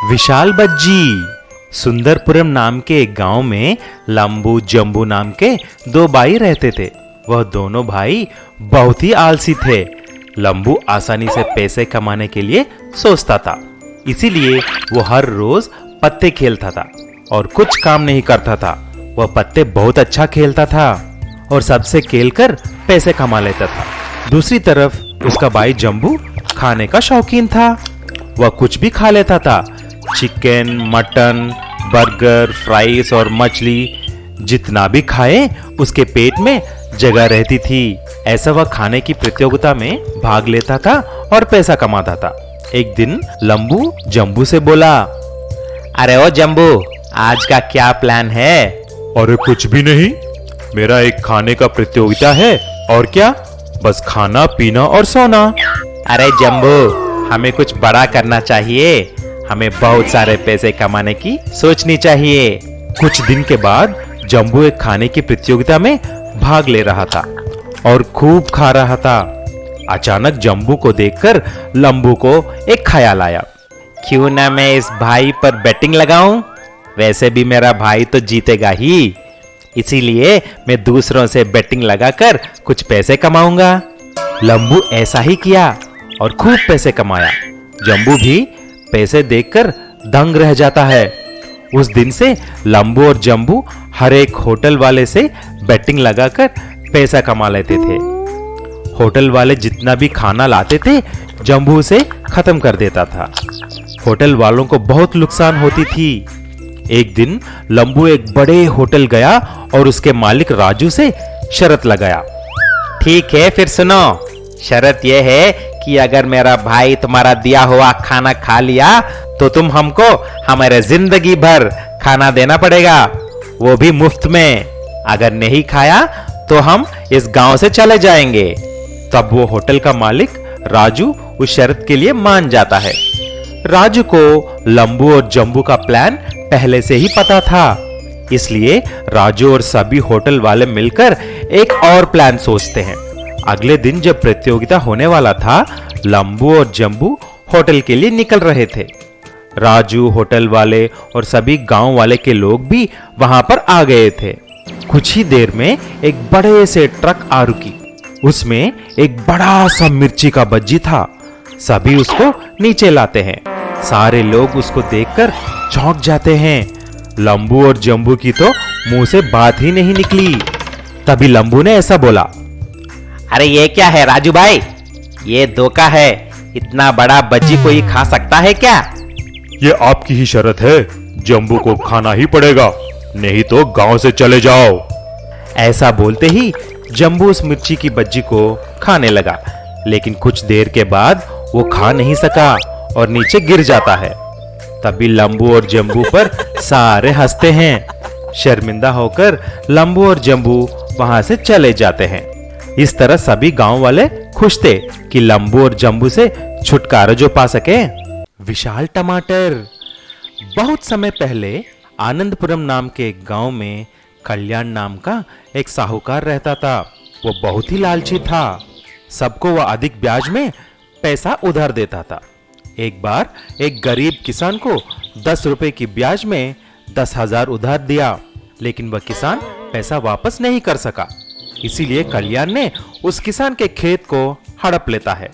विशाल बज्जी। सुंदरपुरम नाम के एक गांव में लंबू जंबू नाम के दो भाई रहते थे। वह दोनों भाई बहुत ही आलसी थे। लंबू आसानी से पैसे कमाने के लिए सोचता था, इसीलिए वो हर रोज पत्ते खेलता था और कुछ काम नहीं करता था। वह पत्ते बहुत अच्छा खेलता था और सबसे खेलकर पैसे कमा लेता था। दूसरी तरफ उसका भाई जंबू खाने का शौकीन था। वह कुछ भी खा लेता था, चिकन, मटन, बर्गर, फ्राइज और मछली। जितना भी खाए उसके पेट में जगह रहती थी। ऐसा वह खाने की प्रतियोगिता में भाग लेता था और पैसा कमाता था। एक दिन लंबू जंबू से बोला, अरे ओ जंबू, आज का क्या प्लान है? अरे कुछ भी नहीं, मेरा एक खाने का प्रतियोगिता है। और क्या, बस खाना पीना और सोना। अरे जंबू, हमें कुछ बड़ा करना चाहिए। हमें बहुत सारे पैसे कमाने की सोचनी चाहिए। कुछ दिन के बाद जंबू एक खाने की प्रतियोगिता में भाग ले रहा था और खूब खा रहा था। अचानक जंबू को देखकर लंबू को एक ख्याल आया, क्यों ना मैं इस भाई पर बेटिंग लगाऊं? वैसे भी मेरा भाई तो जीतेगा ही, इसीलिए मैं दूसरों से बेटिंग लगाकर कुछ पैसे कमाऊंगा। लंबू ऐसा ही किया और खूब पैसे कमाया। जंबू भी पैसे देखकर दंग रह जाता है। उस दिन से लंबू और जंबू हर एक होटल वाले से बेटिंग लगाकर पैसा कमा लेते थे। होटल वाले जितना भी खाना लाते थे जंबू उसे खत्म कर देता था। होटल वालों को बहुत नुकसान होती थी। एक दिन लंबू एक बड़े होटल गया और उसके मालिक राजू से शर्त लगाया। ठीक है, फिर सुनो। शर्त यह है कि अगर मेरा भाई तुम्हारा दिया हुआ खाना खा लिया तो तुम हमको हमारे जिंदगी भर खाना देना पड़ेगा, वो भी मुफ्त में। अगर नहीं खाया तो हम इस गांव से चले जाएंगे। तब वो होटल का मालिक राजू उस शर्त के लिए मान जाता है। राजू को लंबू और जंबू का प्लान पहले से ही पता था, इसलिए राजू और सभी होटल वाले मिलकर एक और प्लान सोचते हैं। अगले दिन जब प्रतियोगिता होने वाला था, लंबू और जंबू होटल के लिए निकल रहे थे। राजू, होटल वाले और सभी गांव वाले के लोग भी वहां पर आ गए थे। कुछ ही देर में एक बड़े से ट्रक आ रुकी। उसमें एक बड़ा सा मिर्ची का बज्जी था। सभी उसको नीचे लाते हैं। सारे लोग उसको देखकर चौंक जाते हैं। लंबू और जंबू की तो मुंह से बात ही नहीं निकली। तभी लंबू ने ऐसा बोला, अरे ये क्या है राजू भाई, ये धोखा है। इतना बड़ा बज्जी कोई खा सकता है क्या? ये आपकी ही शर्त है, जंबू को खाना ही पड़ेगा, नहीं तो गांव से चले जाओ। ऐसा बोलते ही जंबू उस मिर्ची की बज्जी को खाने लगा, लेकिन कुछ देर के बाद वो खा नहीं सका और नीचे गिर जाता है। तभी लंबू और जंबू पर सारे हंसते हैं। शर्मिंदा होकर लंबू और जंबू वहां से चले जाते हैं। इस तरह सभी गांव वाले खुश थे कि लंबू और जंबू से छुटकारा जो पा सके। विशाल टमाटर। बहुत समय पहले आनंदपुरम नाम के एक गांव में कल्याण नाम का एक साहूकार रहता था। वो बहुत ही लालची था। सबको वह अधिक ब्याज में पैसा उधार देता था। एक बार एक गरीब किसान को 10 रुपए की ब्याज में 10,000 उधार दिया, लेकिन वह किसान पैसा वापस नहीं कर सका। इसीलिए कल्याण ने उस किसान के खेत को हड़प लेता है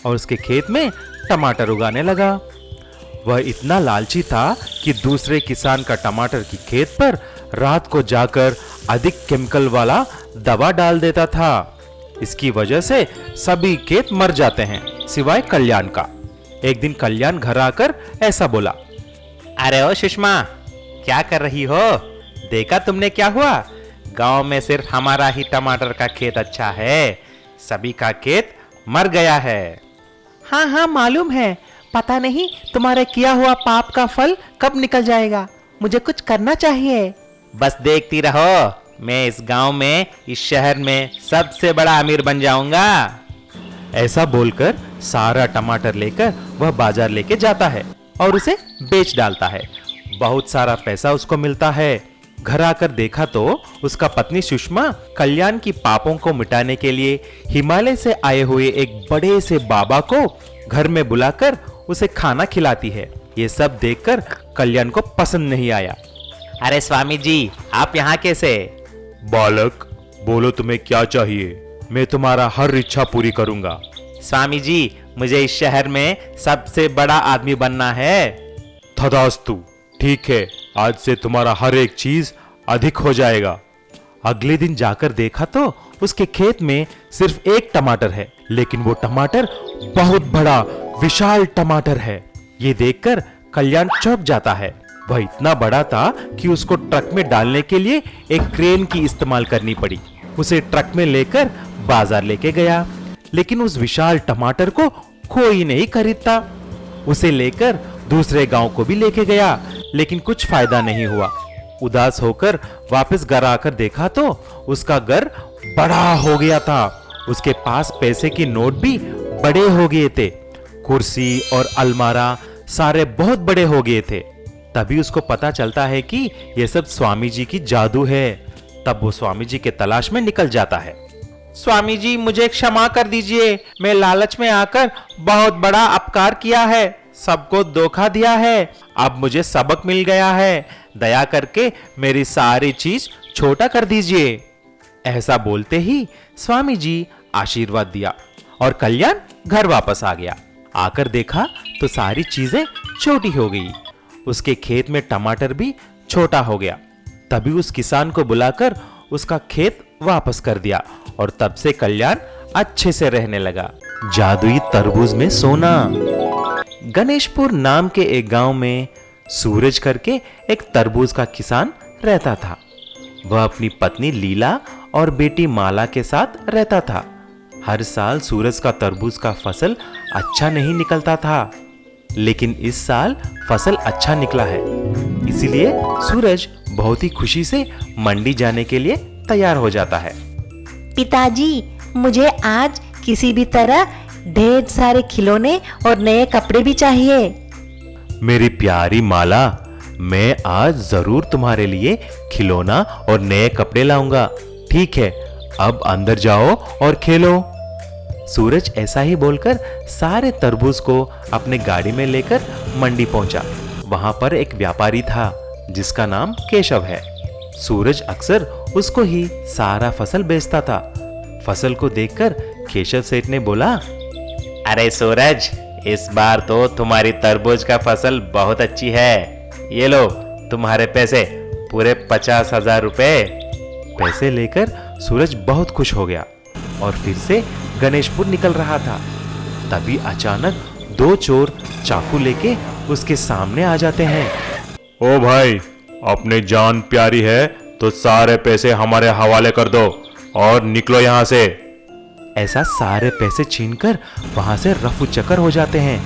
और उसके खेत में टमाटर उगाने लगा। वह इतना लालची था कि दूसरे किसान का टमाटर की खेत पर रात को जाकर अधिक केमिकल वाला दवा डाल देता था। इसकी वजह से सभी खेत मर जाते हैं सिवाय कल्याण का। एक दिन कल्याण घर आकर ऐसा बोला, अरे ओ सुषमा, क्या कर रही हो? देखा तुमने क्या हुआ? गांव में सिर्फ हमारा ही टमाटर का खेत अच्छा है, सभी का खेत मर गया है। हाँ हाँ मालूम है, पता नहीं तुम्हारे किया हुआ पाप का फल कब निकल जाएगा। मुझे कुछ करना चाहिए। बस देखती रहो, मैं इस गांव में, इस शहर में सबसे बड़ा अमीर बन जाऊंगा। ऐसा बोलकर सारा टमाटर लेकर वह बाजार लेके जाता है और उसे बेच डालता है। बहुत सारा पैसा उसको मिलता है। घर आकर देखा तो उसका पत्नी सुषमा कल्याण की पापों को मिटाने के लिए हिमालय से आए हुए एक बड़े से बाबा को घर में बुलाकर उसे खाना खिलाती है। ये सब देखकर कल्याण को पसंद नहीं आया। अरे स्वामी जी, आप यहाँ कैसे? बालक, बोलो तुम्हें क्या चाहिए, मैं तुम्हारा हर इच्छा पूरी करूंगा। स्वामी जी, मुझे इस शहर में सबसे बड़ा आदमी बनना है। तथास्तु, ठीक है, आज से तुम्हारा हर एक चीज अधिक हो जाएगा। अगले दिन जाकर देखा तो उसके खेत में सिर्फ एक टमाटर है, लेकिन वो टमाटर बहुत बड़ा विशाल टमाटर है। ये देखकर कल्याण चौंक जाता है। वह इतना बड़ा था कि उसको ट्रक में डालने के लिए एक क्रेन की इस्तेमाल करनी पड़ी। उसे ट्रक में लेकर बाजार लेके गया, लेकिन उस विशाल टमाटर को कोई नहीं खरीदता। उसे लेकर दूसरे गांव को भी लेके गया, लेकिन कुछ फायदा नहीं हुआ। उदास होकर वापस घर आकर देखा तो उसका घर बड़ा हो गया था। उसके पास पैसे के नोट भी बड़े हो गए थे। कुर्सी और अलमारा सारे बहुत बड़े हो गए थे। तभी उसको पता चलता है कि यह सब स्वामी जी की जादू है। तब वो स्वामी जी के तलाश में निकल जाता है। स्वामी जी, मुझे क्षमा कर दीजिए। मैं लालच में आकर बहुत बड़ा अपकार किया है, सबको धोखा दिया है। अब मुझे सबक मिल गया है। दया करके मेरी सारी चीज छोटा कर दीजिए। ऐसा बोलते ही स्वामी जी आशीर्वाद दिया और कल्याण घर वापस आ गया। आकर देखा तो सारी चीजें छोटी हो गई। उसके खेत में टमाटर भी छोटा हो गया। तभी उस किसान को बुलाकर उसका खेत वापस कर दिया और तब से कल्याण अच्छे से रहने लगा। जादुई तरबूज में सोना। गणेशपुर नाम के एक गांव में सूरज करके एक तरबूज का किसान रहता था। वह अपनी पत्नी लीला और बेटी माला के साथ रहता था। हर साल सूरज का तरबूज का फसल अच्छा नहीं निकलता था, लेकिन इस साल फसल अच्छा निकला है। इसीलिए सूरज बहुत ही खुशी से मंडी जाने के लिए तैयार हो जाता है। पिताजी, मुझे आज किसी भी तरह ढेर सारे खिलौने और नए कपड़े भी चाहिए। मेरी प्यारी माला, मैं आज जरूर तुम्हारे लिए खिलौना और नए कपड़े लाऊंगा। ठीक है, अब अंदर जाओ और खेलो। सूरज ऐसा ही बोलकर सारे तरबूज को अपने गाड़ी में लेकर मंडी पहुंचा। वहां पर एक व्यापारी था जिसका नाम केशव है। सूरज अक्सर उसको ही सारा फसल बेचता था। फसल को देखकर केशव सेठ ने बोला, अरे सूरज, इस बार तो तुम्हारी तरबूज का फसल बहुत अच्छी है। ये लो तुम्हारे पैसे, पूरे 50,000 रुपए। पैसे लेकर सूरज बहुत खुश हो गया और फिर से गणेशपुर निकल रहा था। तभी अचानक दो चोर चाकू लेके उसके सामने आ जाते हैं। ओ भाई, अपने जान प्यारी है तो सारे पैसे हमारे हवाले कर दो और निकलो यहां से। ऐसा सारे पैसे छीनकर वहां से रफू चक्कर हो जाते हैं।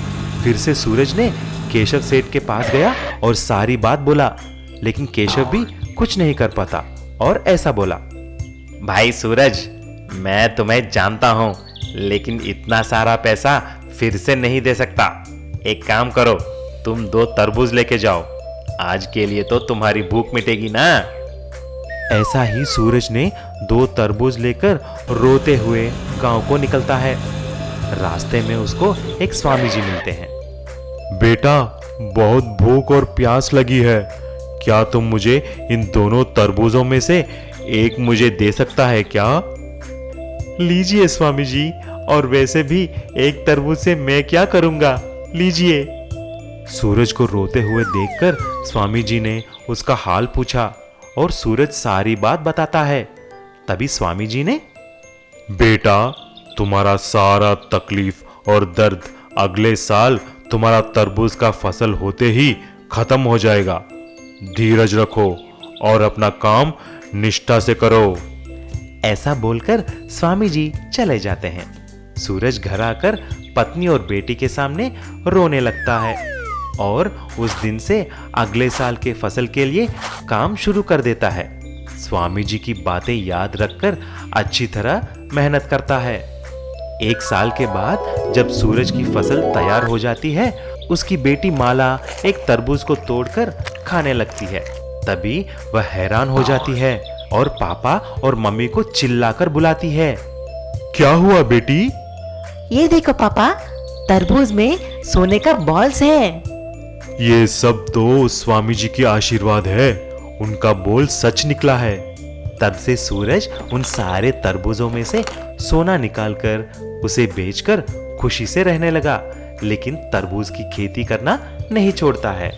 फिर से सूरज ने केशव सेठ के पास गया और सारी बात बोला, लेकिन केशव भी कुछ नहीं कर पाता और ऐसा बोला, भाई सूरज, मैं तुम्हें जानता हूं, लेकिन इतना सारा पैसा फिर से नहीं दे सकता। एक काम करो, तुम 2 तरबूज लेके जाओ। आज के लिए तो तुम्हारी भूख मिटेगी ना। ऐसा ही सूरज ने 2 तरबूज लेकर रोते हुए गांव को निकलता है। रास्ते में उसको एक स्वामी जी मिलते हैं। बेटा, बहुत भूख और प्यास लगी है, क्या तुम मुझे इन दोनों तरबूजों में से एक मुझे दे सकता है क्या? लीजिए स्वामी जी, और वैसे भी एक तरबूज से मैं क्या करूंगा, लीजिए। सूरज को रोते हुए देखकर स्वामी जी ने उसका हाल पूछा और सूरज सारी बात बताता है। तभी स्वामी जी ने, बेटा, तुम्हारा सारा तकलीफ और दर्द अगले साल तुम्हारा तरबूज का फसल होते ही खत्म हो जाएगा। धीरज रखो और अपना काम निष्ठा से करो। ऐसा बोलकर स्वामी जी चले जाते हैं। सूरज घर आकर पत्नी और बेटी के सामने रोने लगता है और उस दिन से अगले साल के फसल के लिए काम शुरू कर देता है। स्वामी जी की बातें याद रखकर अच्छी तरह मेहनत करता है। 1 साल के बाद जब सूरज की फसल तैयार हो जाती है, उसकी बेटी माला एक तरबूज को तोड़कर खाने लगती है। तभी वह हैरान हो जाती है और पापा और मम्मी को चिल्लाकर बुलाती है। क्या हुआ बेटी? ये देखो पापा, तरबूज में सोने का बॉल्स हैं। ये सब तो स्वामी जी की आशीर्वाद है, उनका बोल सच निकला है। तब से सूरज उन सारे तरबूजों में से सोना निकालकर उसे बेचकर खुशी से रहने लगा, लेकिन तरबूज की खेती करना नहीं छोड़ता है।